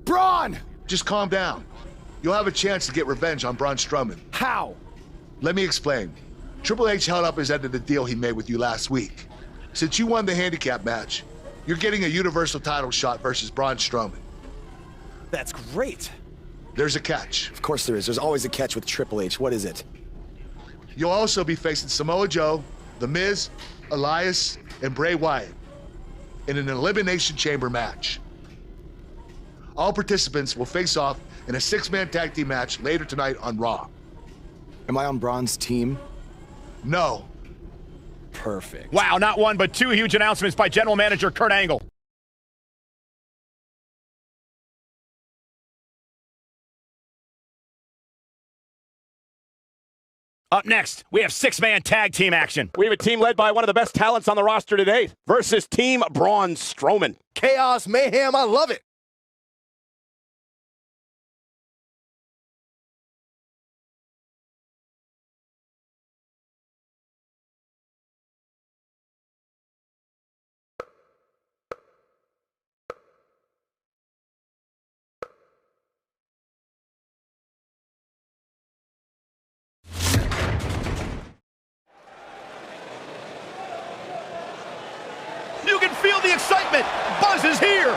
Braun! Just calm down. You'll have a chance to get revenge on Braun Strowman. How? Let me explain. Triple H held up his end of the deal he made with you last week. Since you won the handicap match, you're getting a Universal title shot versus Braun Strowman. That's great. There's a catch. Of course there is. There's always a catch with Triple H. What is it? You'll also be facing Samoa Joe, The Miz, Elias, and Bray Wyatt in an Elimination Chamber match. All participants will face off in a 6-man tag team match later tonight on Raw. Am I on Braun's team? No. Perfect. Wow, not one, but two huge announcements by General Manager Kurt Angle. Up next, we have 6-man tag team action. We have a team led by one of the best talents on the roster today versus Team Braun Strowman. Chaos, mayhem, I love it. You can feel the excitement. Buzz is here.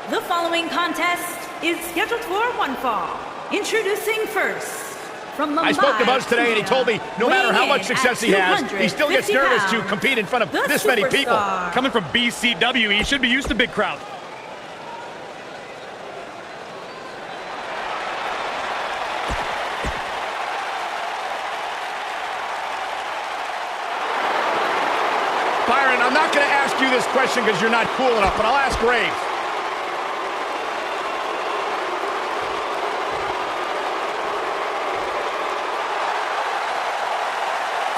The following contest is scheduled for one fall. Introducing first, from Mumbai. I spoke to Buzz today and he told me no matter how much success he has, he still gets nervous to pounds, compete in front of this many people. Coming from BCW, he should be used to big crowds. Byron, I'm not going to ask you this question because you're not cool enough, but I'll ask Graves.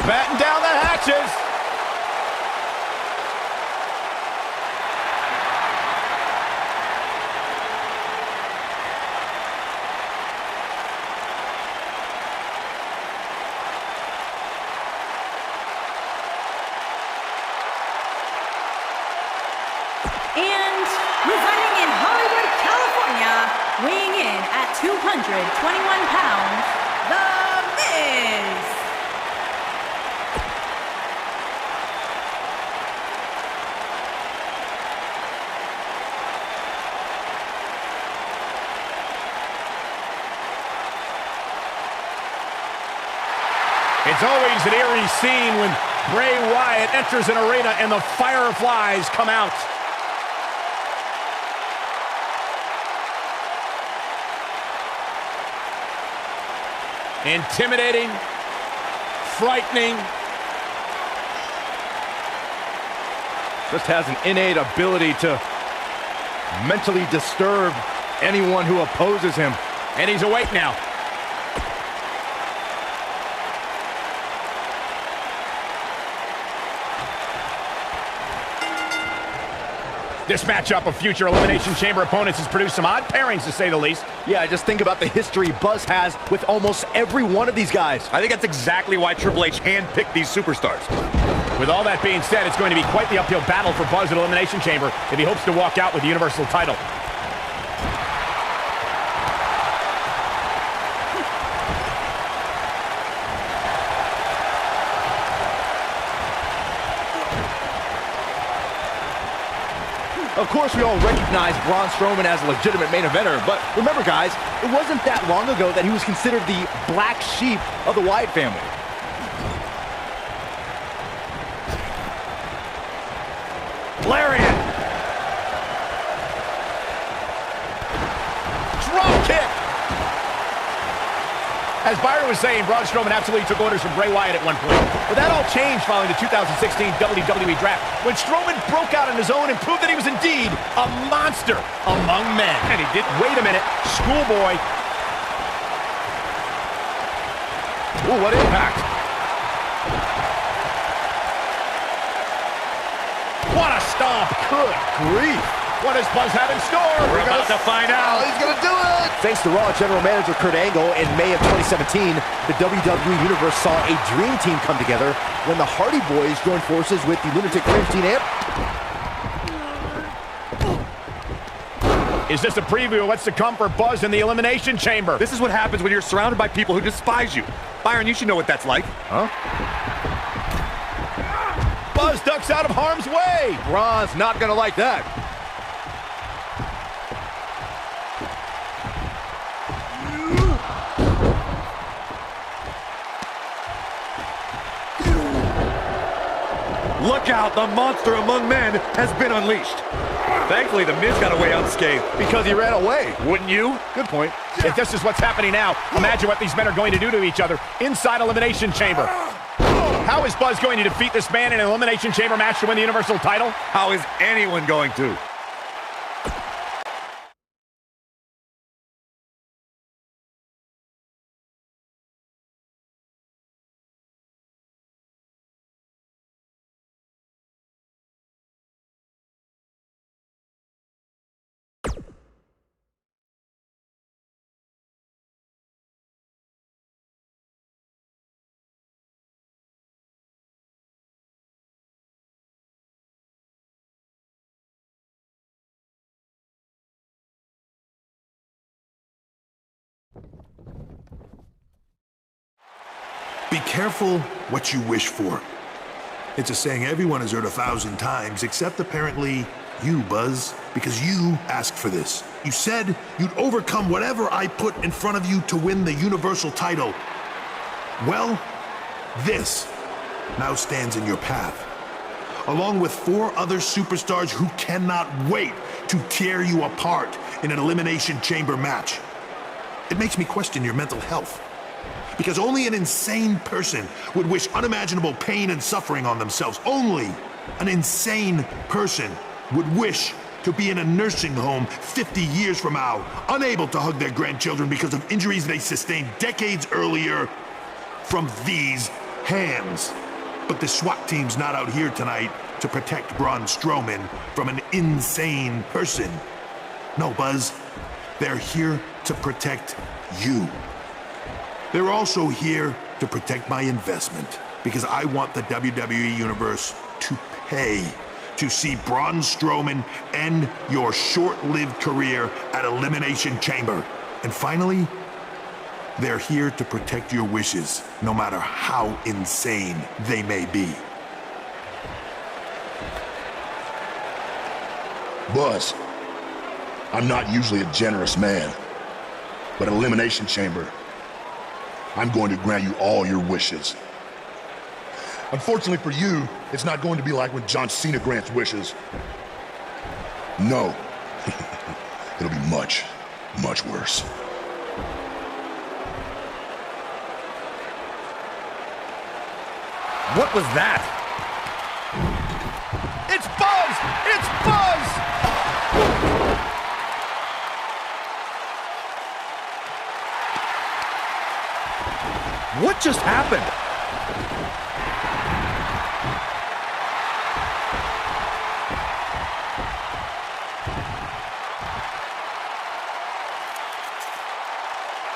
Batten down the hatches. And residing in Hollywood, California, weighing in at 221 pounds, The Miz. It's always an eerie scene when Bray Wyatt enters an arena and the fireflies come out. Intimidating, frightening. Just has an innate ability to mentally disturb anyone who opposes him. And he's awake now. This matchup of future Elimination Chamber opponents has produced some odd pairings, to say the least. Yeah, just think about the history Buzz has with almost every one of these guys. I think that's exactly why Triple H handpicked these superstars. With all that being said, it's going to be quite the uphill battle for Buzz at Elimination Chamber if he hopes to walk out with the Universal title. Of course, we all recognize Braun Strowman as a legitimate main eventer, but remember, guys, it wasn't that long ago that he was considered the black sheep of the Wyatt family. Lariat! Drop kick! As Byron was saying, Braun Strowman absolutely took orders from Bray Wyatt at one point. But that all changed following the 2016 WWE Draft, when Strowman broke out on his own and proved that he was indeed a monster among men. And he did. Wait a minute. Schoolboy. Ooh, what impact. What a stomp. Good grief. What does Buzz have in store? We're about to find out. He's gonna do it! Thanks to Raw General Manager Kurt Angle, in May of 2017, the WWE Universe saw a dream team come together when the Hardy Boys joined forces with the Lunatic Fringe Team Amp. Is this a preview of what's to come for Buzz in the Elimination Chamber? This is what happens when you're surrounded by people who despise you. Byron, you should know what that's like. Huh? Buzz ducks out of harm's way. Braun's not gonna like that. Look out, the monster among men has been unleashed. Thankfully, the Miz got away unscathed. Because he ran away. Wouldn't you? Good point. If this is what's happening now, imagine what these men are going to do to each other inside Elimination Chamber. How is Buzz going to defeat this man in an Elimination Chamber match to win the Universal title? How is anyone going to? Be careful what you wish for. It's a saying everyone has heard 1,000 times, except apparently you, Buzz, because you asked for this. You said you'd overcome whatever I put in front of you to win the Universal title. Well, this now stands in your path, along with 4 other superstars who cannot wait to tear you apart in an Elimination Chamber match. It makes me question your mental health. Because only an insane person would wish unimaginable pain and suffering on themselves. Only an insane person would wish to be in a nursing home 50 years from now, unable to hug their grandchildren because of injuries they sustained decades earlier from these hands. But the SWAT team's not out here tonight to protect Braun Strowman from an insane person. No, Buzz, they're here to protect you. They're also here to protect my investment, because I want the WWE Universe to pay to see Braun Strowman end your short-lived career at Elimination Chamber. And finally, they're here to protect your wishes, no matter how insane they may be. Buzz, I'm not usually a generous man, but at Elimination Chamber, I'm going to grant you all your wishes. Unfortunately for you, it's not going to be like when John Cena grants wishes. No. It'll be much, much worse. What was that? It's Buzz! It's Buzz! What just happened?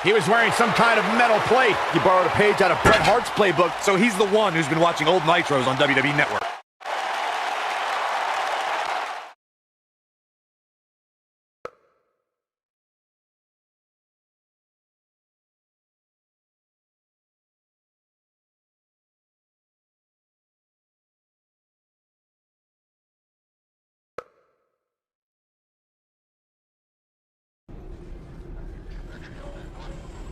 He was wearing some kind of metal plate. He borrowed a page out of Bret Hart's playbook. So he's the one who's been watching old Nitros on WWE Network.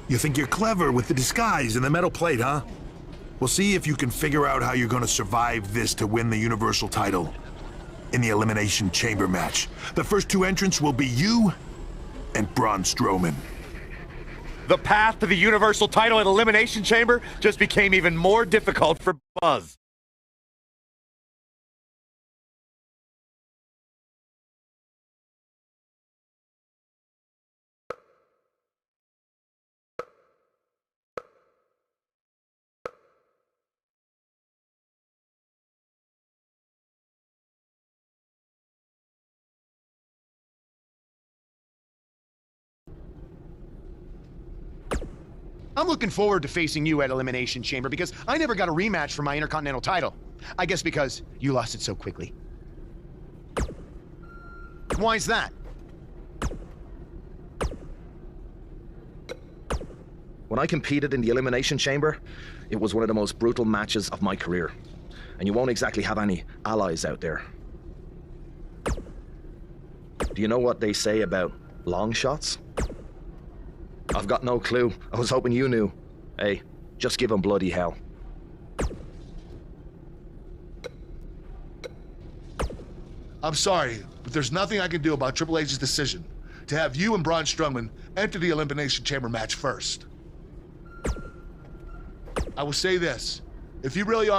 You think you're clever with the disguise and the metal plate, huh? We'll see if you can figure out how you're gonna survive this to win the Universal title in the Elimination Chamber match. The first 2 entrants will be you and Braun Strowman. The path to the Universal title at Elimination Chamber just became even more difficult for Buzz. I'm looking forward to facing you at Elimination Chamber because I never got a rematch for my Intercontinental title. I guess because you lost it so quickly. Why's that? When I competed in the Elimination Chamber, it was one of the most brutal matches of my career. And you won't exactly have any allies out there. Do you know what they say about long shots? I've got no clue. I was hoping you knew. Hey, just give them bloody hell. I'm sorry, but there's nothing I can do about Triple H's decision to have you and Braun Strowman enter the Elimination Chamber match first. I will say this, if you really are